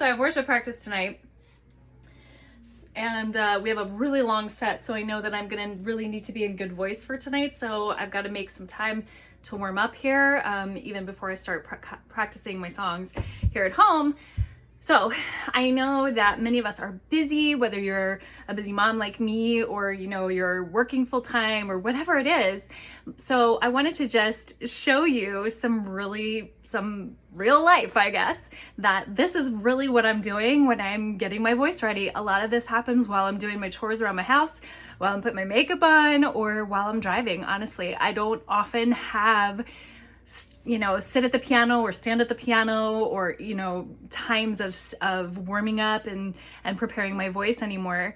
So I have worship practice tonight, and we have a really long set, so I know that I'm gonna really need to be in good voice for tonight, so I've got to make some time to warm up here, even before I start practicing my songs here at home. So I know that many of us are busy, whether you're a busy mom like me or you're working full time or whatever it is. So I wanted to just show you some real life, I guess, that this is really what I'm doing when I'm getting my voice ready. A lot of this happens while I'm doing my chores around my house, while I'm putting my makeup on, or while I'm driving. Honestly, I don't often have sit at the piano or stand at the piano or times of warming up and preparing my voice anymore.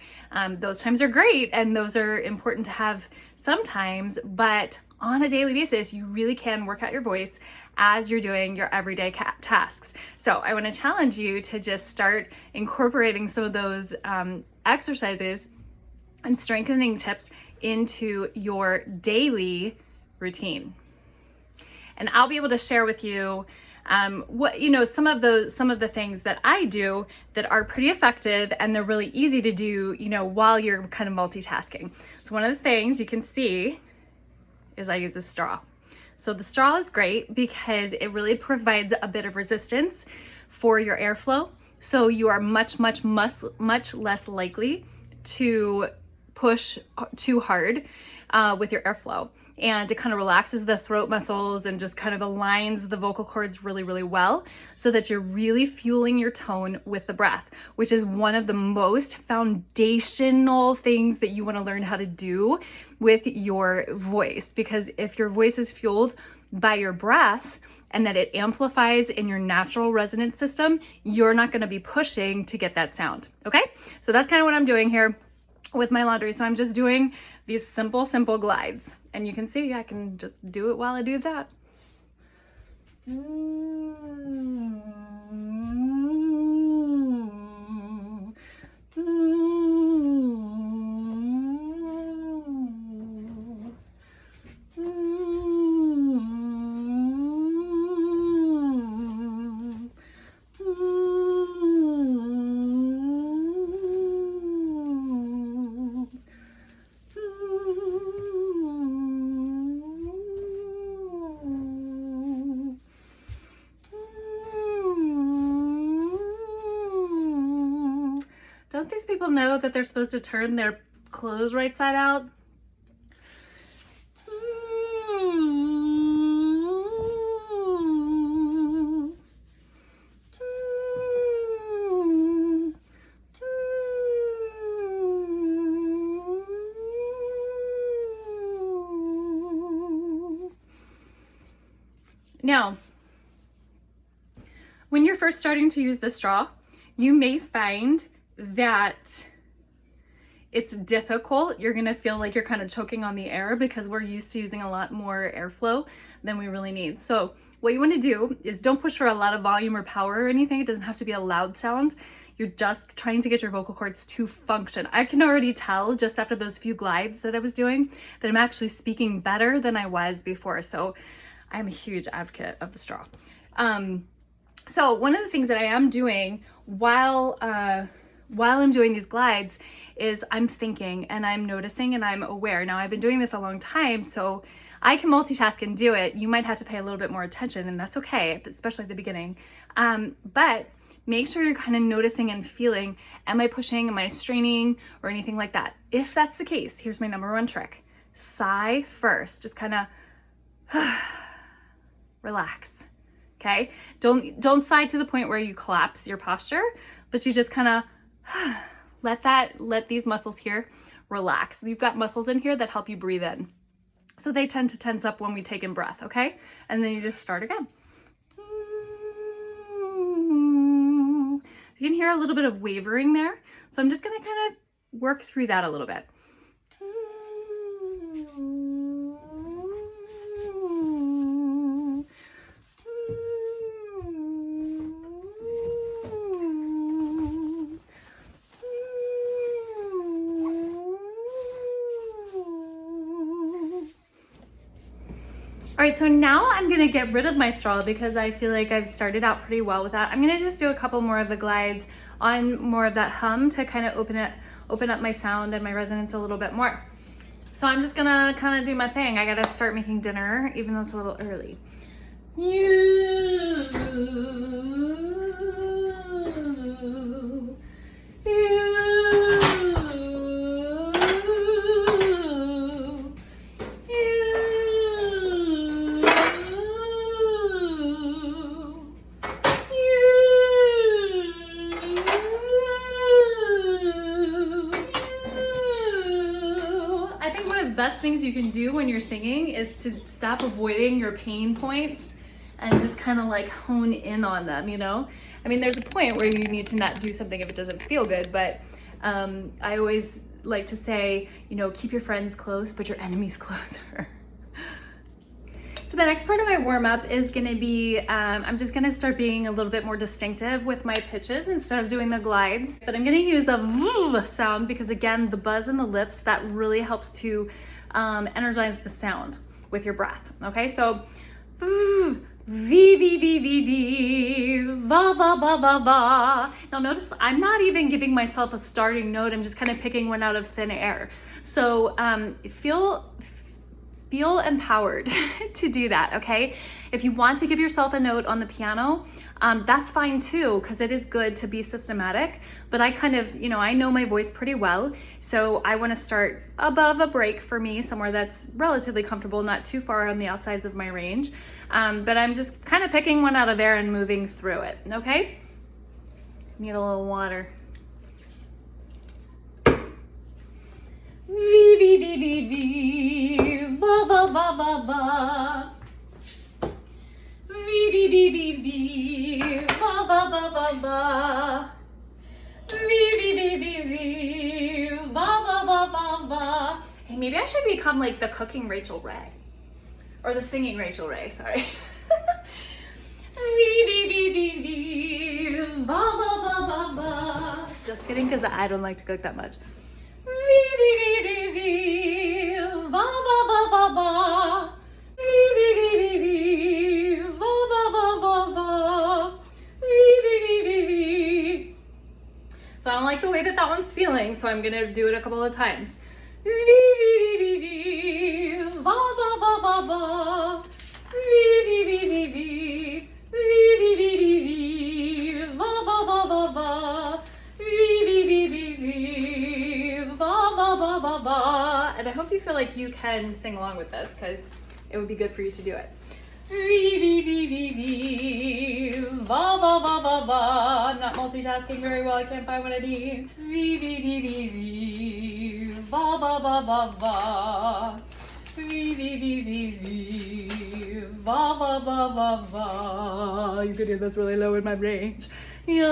Those times are great and those are important to have sometimes, but on a daily basis you really can work out your voice as you're doing your everyday tasks. So I want to challenge you to just start incorporating some of those exercises and strengthening tips into your daily routine. And I'll be able to share with you some of the things that I do that are pretty effective, and they're really easy to do while you're kind of multitasking. So one of the things you can see is I use this straw. So the straw is great because it really provides a bit of resistance for your airflow. So you are much less likely to push too hard with your airflow. And it kind of relaxes the throat muscles and just kind of aligns the vocal cords really well, so that you're really fueling your tone with the breath, which is one of the most foundational things that you want to learn how to do with your voice. Because if your voice is fueled by your breath and that it amplifies in your natural resonance system, you're not going to be pushing to get that sound. Okay, so that's kind of what I'm doing here with my laundry. So I'm just doing these simple glides, and you can see I can just do it while I do that. Don't these people know that they're supposed to turn their clothes right side out? Now, when you're first starting to use the straw, you may find that it's difficult. You're gonna feel like you're kind of choking on the air because we're used to using a lot more airflow than we really need. So what you want to do is don't push for a lot of volume or power or anything. It doesn't have to be a loud sound. You're just trying to get your vocal cords to function. I can already tell just after those few glides that I was doing that I'm actually speaking better than I was before. So I'm a huge advocate of the straw. So one of the things that I am doing while I'm doing these glides is I'm thinking and I'm noticing and I'm aware. Now I've been doing this a long time, so I can multitask and do it. You might have to pay a little bit more attention, and that's okay, especially at the beginning. But make sure you're kind of noticing and feeling, am I pushing, am I straining, or anything like that? If that's the case, here's my number one trick. Sigh first, just kind of relax. Okay, don't sigh to the point where you collapse your posture, but you just kind of let these muscles here relax. You've got muscles in here that help you breathe in, so they tend to tense up when we take in breath. Okay, and then you just start again. You can hear a little bit of wavering there, so I'm just gonna kind of work through that a little bit. All right, so now I'm gonna get rid of my straw because I feel like I've started out pretty well with that. I'm gonna just do a couple more of the glides on more of that hum to kind of open up my sound and my resonance a little bit more. So I'm just gonna kind of do my thing. I gotta start making dinner, even though it's a little early. I think one of the best things you can do when you're singing is to stop avoiding your pain points and just kind of like hone in on them, you know? I mean, there's a point where you need to not do something if it doesn't feel good, but I always like to say, you know, keep your friends close, but your enemies closer. So the next part of my warm up is gonna be, I'm just gonna start being a little bit more distinctive with my pitches instead of doing the glides. But I'm gonna use a V sound because again, the buzz in the lips, that really helps to energize the sound with your breath, okay? So, V, V, V, V, V, va, va, va, va, va. Now notice I'm not even giving myself a starting note, I'm just kind of picking one out of thin air. So feel empowered to do that, okay? If you want to give yourself a note on the piano, that's fine too, because it is good to be systematic, but I kind of, you know, I know my voice pretty well, so I want to start above a break for me, somewhere that's relatively comfortable, not too far on the outsides of my range, but I'm just kind of picking one out of there and moving through it, okay? Need a little water. V, V, V, V, V, va, va, va, va, va. V, V, V, V, V, va, va, va, va, va. V, V, V, V, V, va, va, va, va, va. Hey, maybe I should become like the cooking Rachel Ray. Or the singing Rachel Ray, sorry. V, V, V, V, V, va, va, va, va, va. Just kidding, because I don't like to cook that much. V, V, V, V, V, va, va, va, va, va. V, V, V, V, V, va, va, va, va, va. V, V, V, V, V. So I don't like the way that one's feeling, so I'm gonna do it a couple of times. V, V, V, V, V, va, va, va, va, va. V, V, V, V, V, V, V, V, V, V, va, va, va, va, va. V, V, V, V, V, va, va, va, va, va. And I hope you feel like you can sing along with this because it would be good for you to do it. V, V, V, V, V, va, va, va, va, va. I'm not multitasking very well, I can't find what I need. V, V, V, V, V, va, va, va, va, va. V, V, V, V, V, va, va, va, va, va. You can hear this really low in my range. Yeah.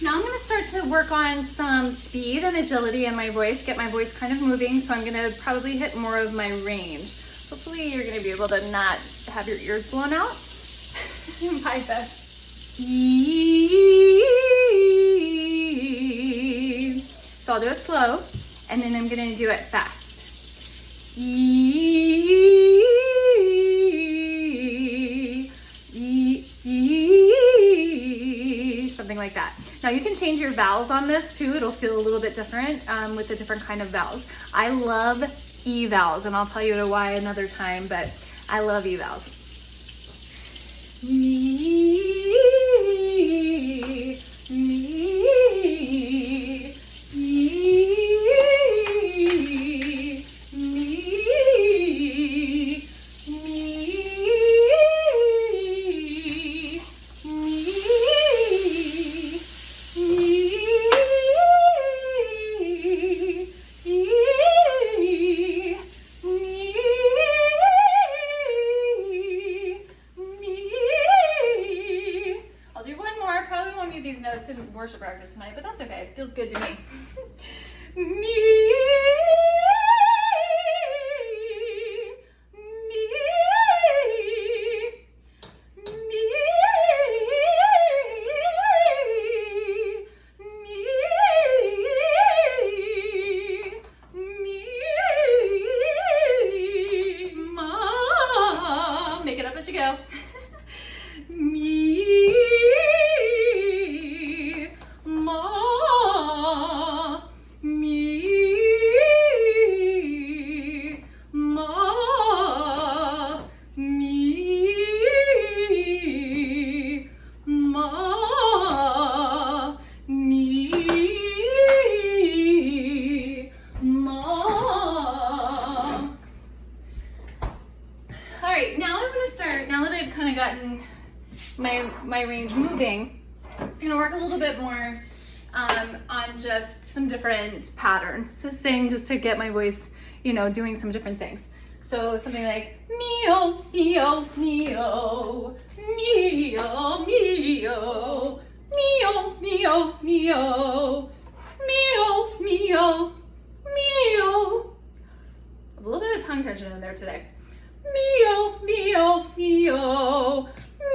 Now I'm going to start to work on some speed and agility in my voice, get my voice kind of moving, so I'm going to probably hit more of my range. Hopefully you're going to be able to not have your ears blown out by this. So I'll do it slow, and then I'm going to do it fast. Something like that. Now you can change your vowels on this too. It'll feel a little bit different with the different kind of vowels. I love E vowels, and I'll tell you why another time, but I love E vowels. In worship practice tonight, but that's okay. It feels good to me. moving, I'm gonna work a little bit more on just some different patterns to sing, just to get my voice, you know, doing some different things. So something like mio, mio, mio, mio, mio, mio, mio, mio, mio, mio, mio. A little bit of tongue tension in there today. Mio, mio, mio,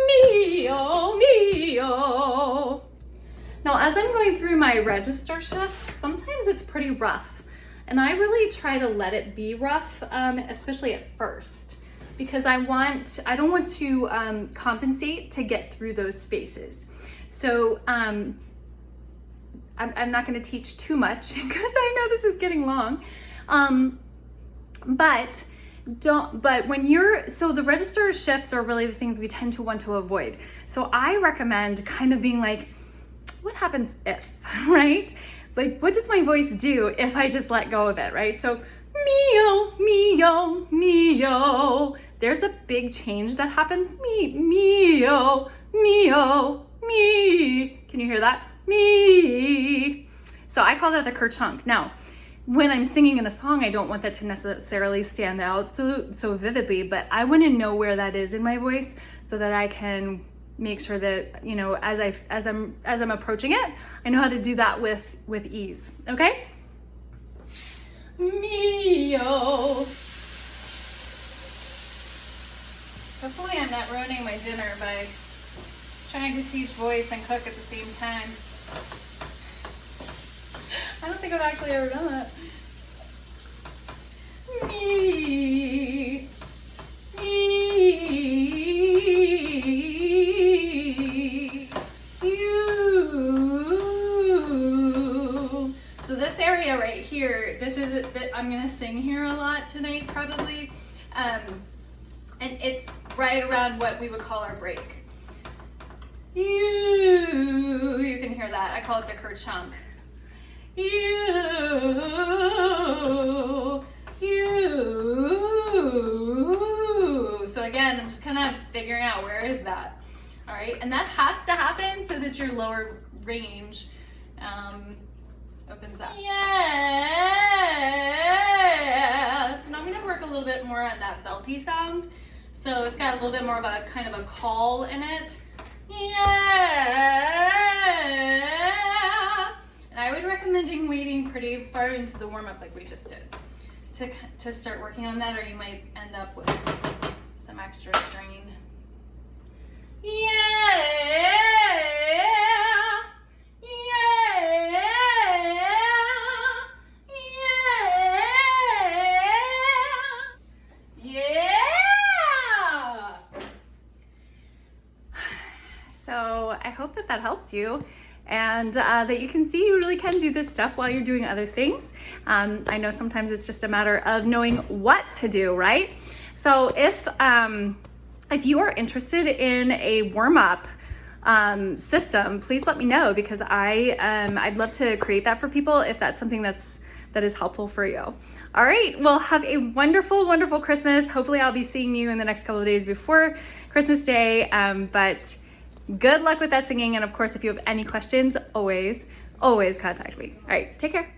mio, mio. Now, as I'm going through my register shifts, sometimes it's pretty rough. And I really try to let it be rough, especially at first, because I don't want to compensate to get through those spaces. So I'm not going to teach too much because I know this is getting long. But the register shifts are really the things we tend to want to avoid. So I recommend kind of being like, what happens if, right? Like, what does my voice do if I just let go of it, right? So mio, mio, mio. There's a big change that happens. Mio, mio, me. Can you hear that? Me. So I call that the kerchunk. Now, when I'm singing in a song, I don't want that to necessarily stand out so vividly, but I want to know where that is in my voice so that I can make sure that, you know, as I'm approaching it, I know how to do that with ease. Okay? Mio. Hopefully I'm not ruining my dinner by trying to teach voice and cook at the same time. I don't think I've actually ever done that. Me. You. So this area right here, this is it that I'm gonna sing here a lot tonight probably. And it's right around what we would call our break. You can hear that. I call it the kerchunk. You. So again, I'm just kind of figuring out where is that. All right, and that has to happen so that your lower range opens up. Yeah. So now I'm gonna work a little bit more on that belty sound. So it's got a little bit more of a kind of a call in it. Yeah. And I would recommend waiting pretty far into the warm-up like we just did to start working on that, or you might end up with some extra strain. Yeah. Yeah. Yeah. Yeah. So I hope that helps you, and that you can see you really can do this stuff while you're doing other things. I know sometimes it's just a matter of knowing what to do, right? So if you are interested in a warm-up system, please let me know, because I'd love to create that for people if that's something that is helpful for you. All right, well, have a wonderful, wonderful Christmas. Hopefully I'll be seeing you in the next couple of days before Christmas Day, but good luck with that singing. And of course, if you have any questions, always contact me. All right, take care.